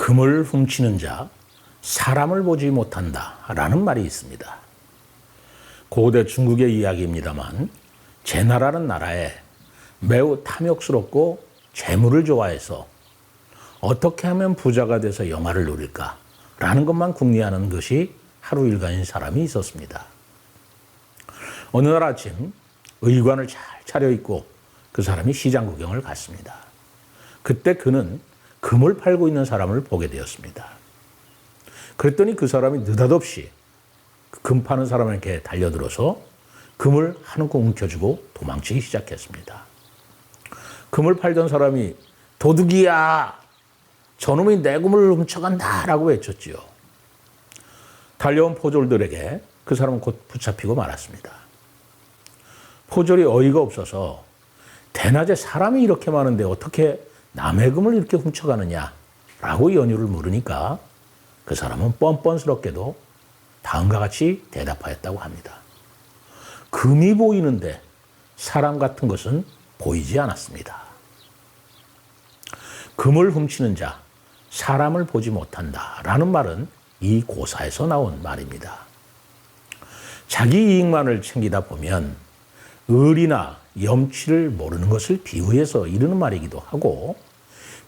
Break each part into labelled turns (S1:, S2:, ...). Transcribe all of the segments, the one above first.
S1: 금을 훔치는 자, 사람을 보지 못한다 라는 말이 있습니다. 고대 중국의 이야기입니다만 제나라는 나라에 매우 탐욕스럽고 재물을 좋아해서 어떻게 하면 부자가 돼서 영화를 누릴까 라는 것만 궁리하는 것이 하루 일과인 사람이 있었습니다. 어느 날 아침 의관을 잘 차려입고 그 사람이 시장 구경을 갔습니다. 그때 그는 금을 팔고 있는 사람을 보게 되었습니다. 그랬더니 그 사람이 느닷없이 금 파는 사람에게 달려들어서 금을 한 움큼 움켜쥐고 도망치기 시작했습니다. 금을 팔던 사람이 도둑이야! 저놈이 내 금을 훔쳐간다! 라고 외쳤지요. 달려온 포졸들에게 그 사람은 곧 붙잡히고 말았습니다. 포졸이 어이가 없어서 대낮에 사람이 이렇게 많은데 어떻게 남의 금을 이렇게 훔쳐가느냐 라고 연유를 물으니까 그 사람은 뻔뻔스럽게도 다음과 같이 대답하였다고 합니다. 금이 보이는데 사람 같은 것은 보이지 않았습니다. 금을 훔치는 자, 사람을 보지 못한다 라는 말은 이 고사에서 나온 말입니다. 자기 이익만을 챙기다 보면 의리나 염치를 모르는 것을 비유해서 이르는 말이기도 하고,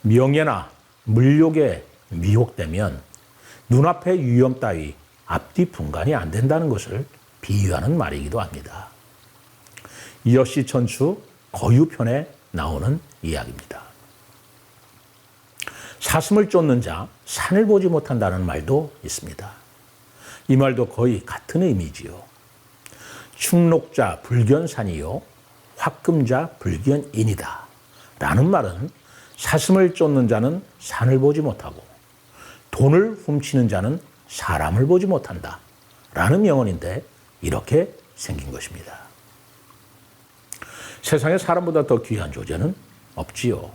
S1: 명예나 물욕에 미혹되면 눈앞의 위험 따위 앞뒤 분간이 안 된다는 것을 비유하는 말이기도 합니다. 이어시천추 거유편에 나오는 이야기입니다. 사슴을 쫓는 자, 산을 보지 못한다는 말도 있습니다. 이 말도 거의 같은 의미지요. 충록자 불견산이요 화금자 불견인이다 라는 말은 사슴을 쫓는 자는 산을 보지 못하고 돈을 훔치는 자는 사람을 보지 못한다 라는 명언인데 이렇게 생긴 것입니다. 세상에 사람보다 더 귀한 존재는 없지요.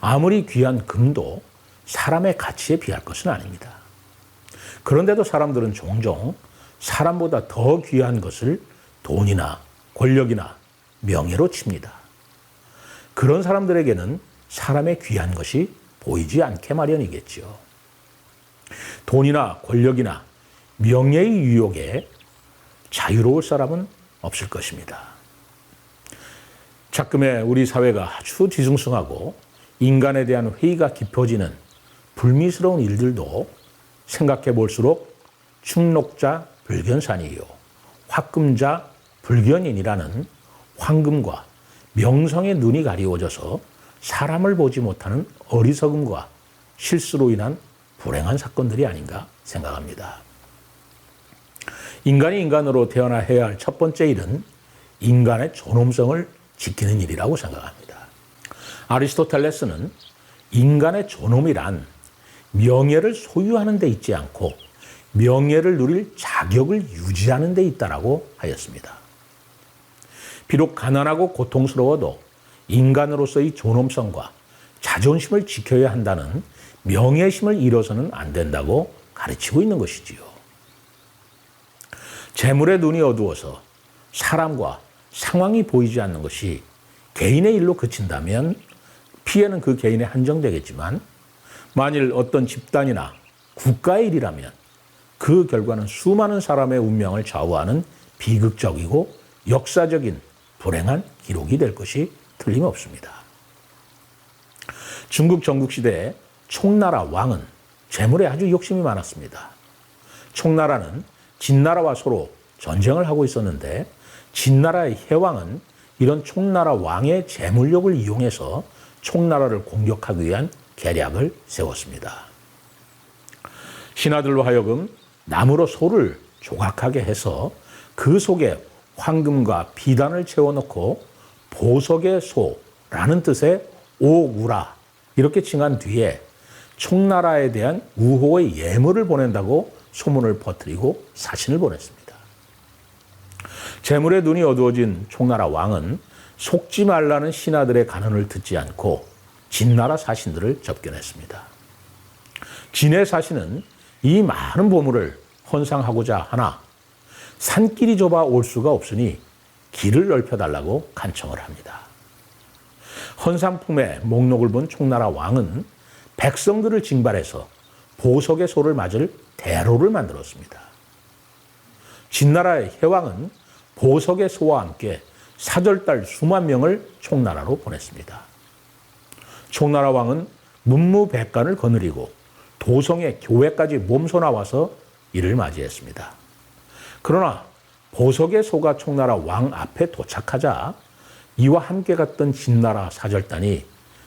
S1: 아무리 귀한 금도 사람의 가치에 비할 것은 아닙니다. 그런데도 사람들은 종종 사람보다 더 귀한 것을 돈이나 권력이나 명예로 칩니다. 그런 사람들에게는 사람의 귀한 것이 보이지 않게 마련이겠지요. 돈이나 권력이나 명예의 유혹에 자유로울 사람은 없을 것입니다. 작금의 우리 사회가 아주 뒤숭숭하고 인간에 대한 회의가 깊어지는 불미스러운 일들도 생각해 볼수록 충록자 불견산이요 화금자 불견인이라는 황금과 명성의 눈이 가리워져서 사람을 보지 못하는 어리석음과 실수로 인한 불행한 사건들이 아닌가 생각합니다. 인간이 인간으로 태어나야 할 첫 번째 일은 인간의 존엄성을 지키는 일이라고 생각합니다. 아리스토텔레스는 인간의 존엄이란 명예를 소유하는 데 있지 않고 명예를 누릴 자격을 유지하는 데 있다라고 하였습니다. 비록 가난하고 고통스러워도 인간으로서의 존엄성과 자존심을 지켜야 한다는 명예심을 잃어서는 안 된다고 가르치고 있는 것이지요. 재물의 눈이 어두워서 사람과 상황이 보이지 않는 것이 개인의 일로 그친다면 피해는 그 개인에 한정되겠지만 만일 어떤 집단이나 국가의 일이라면 그 결과는 수많은 사람의 운명을 좌우하는 비극적이고 역사적인 불행한 기록이 될 것이 틀림없습니다. 중국 전국시대에 총나라 왕은 재물에 아주 욕심이 많았습니다. 총나라는 진나라와 서로 전쟁을 하고 있었는데 진나라의 해왕은 이런 총나라 왕의 재물력을 이용해서 총나라를 공격하기 위한 계략을 세웠습니다. 신하들로 하여금 나무로 소를 조각하게 해서 그 속에 황금과 비단을 채워넣고 보석의 소라는 뜻의 오우라 이렇게 칭한 뒤에 총나라에 대한 우호의 예물을 보낸다고 소문을 퍼뜨리고 사신을 보냈습니다. 재물의 눈이 어두워진 총나라 왕은 속지 말라는 신하들의 간언을 듣지 않고 진나라 사신들을 접견했습니다. 진의 사신은 이 많은 보물을 헌상하고자 하나 산길이 좁아 올 수가 없으니 길을 넓혀달라고 간청을 합니다. 헌상품의 목록을 본 총나라 왕은 백성들을 징발해서 보석의 소를 맞을 대로를 만들었습니다. 진나라의 해왕은 보석의 소와 함께 사절달 수만 명을 총나라로 보냈습니다. 총나라 왕은 문무백관을 거느리고 도성의 교회까지 몸소 나와서 이를 맞이했습니다. 그러나 보석의 소가 총나라 왕 앞에 도착하자 이와 함께 갔던 진나라 사절단이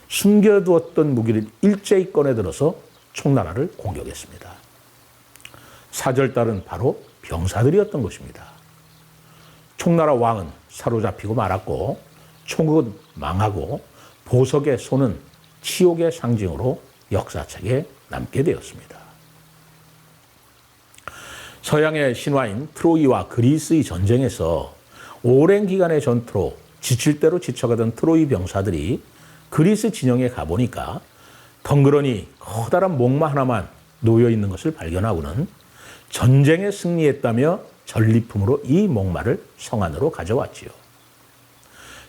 S1: 숨겨두었던 무기를 일제히 꺼내들어서 총나라를 공격했습니다. 사절단은 바로 병사들이었던 것입니다. 총나라 왕은 사로잡히고 말았고 총국은 망하고 보석의 소는 치욕의 상징으로 역사책에 남게 되었습니다. 서양의 신화인 트로이와 그리스의 전쟁에서 오랜 기간의 전투로 지칠 대로 지쳐가던 트로이 병사들이 그리스 진영에 가보니까 덩그러니 커다란 목마 하나만 놓여 있는 것을 발견하고는 전쟁에 승리했다며 전리품으로 이 목마를 성 안으로 가져왔지요.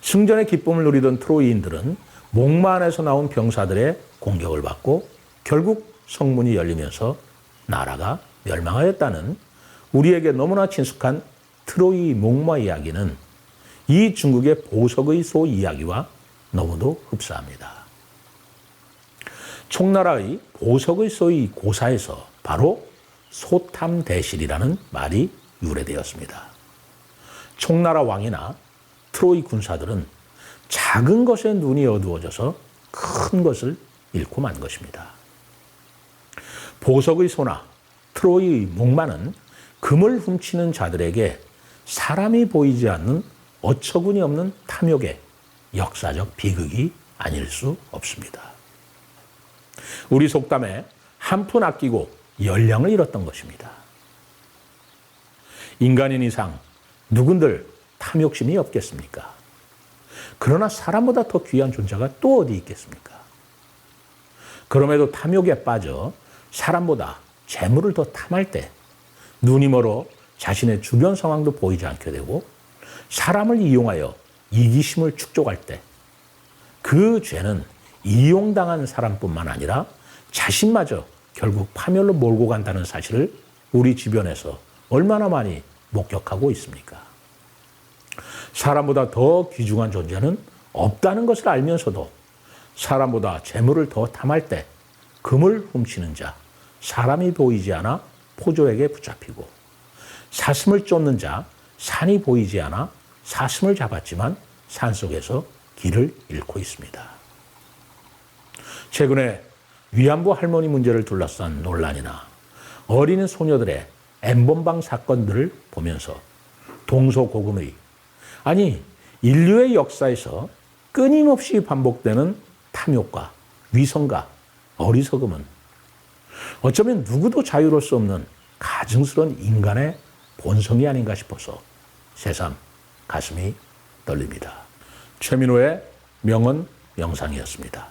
S1: 승전의 기쁨을 누리던 트로이인들은 목마 안에서 나온 병사들의 공격을 받고 결국 성문이 열리면서 나라가 멸망하였다는 우리에게 너무나 친숙한 트로이 목마 이야기는 이 중국의 보석의 소 이야기와 너무도 흡사합니다. 총나라의 보석의 소의 고사에서 바로 소탐대실이라는 말이 유래되었습니다. 총나라 왕이나 트로이 군사들은 작은 것에 눈이 어두워져서 큰 것을 잃고 만 것입니다. 보석의 소나 트로이의 목마는 금을 훔치는 자들에게 사람이 보이지 않는 어처구니 없는 탐욕의 역사적 비극이 아닐 수 없습니다. 우리 속담에 한 푼 아끼고 열량을 잃었던 것입니다. 인간인 이상 누군들 탐욕심이 없겠습니까? 그러나 사람보다 더 귀한 존재가 또 어디 있겠습니까? 그럼에도 탐욕에 빠져 사람보다 재물을 더 탐할 때 눈이 멀어 자신의 주변 상황도 보이지 않게 되고 사람을 이용하여 이기심을 축적할 때 그 죄는 이용당한 사람뿐만 아니라 자신마저 결국 파멸로 몰고 간다는 사실을 우리 주변에서 얼마나 많이 목격하고 있습니까? 사람보다 더 귀중한 존재는 없다는 것을 알면서도 사람보다 재물을 더 탐할 때 금을 훔치는 자, 사람이 보이지 않아 포조에게 붙잡히고 사슴을 쫓는 자, 산이 보이지 않아 사슴을 잡았지만 산속에서 길을 잃고 있습니다. 최근에 위안부 할머니 문제를 둘러싼 논란이나 어린 소녀들의 엠번방 사건들을 보면서 동서고금의 아니 인류의 역사에서 끊임없이 반복되는 탐욕과 위선과 어리석음은 어쩌면 누구도 자유로울 수 없는 가증스러운 인간의 본성이 아닌가 싶어서 새삼 가슴이 떨립니다. 최민호의 명언 명상이었습니다.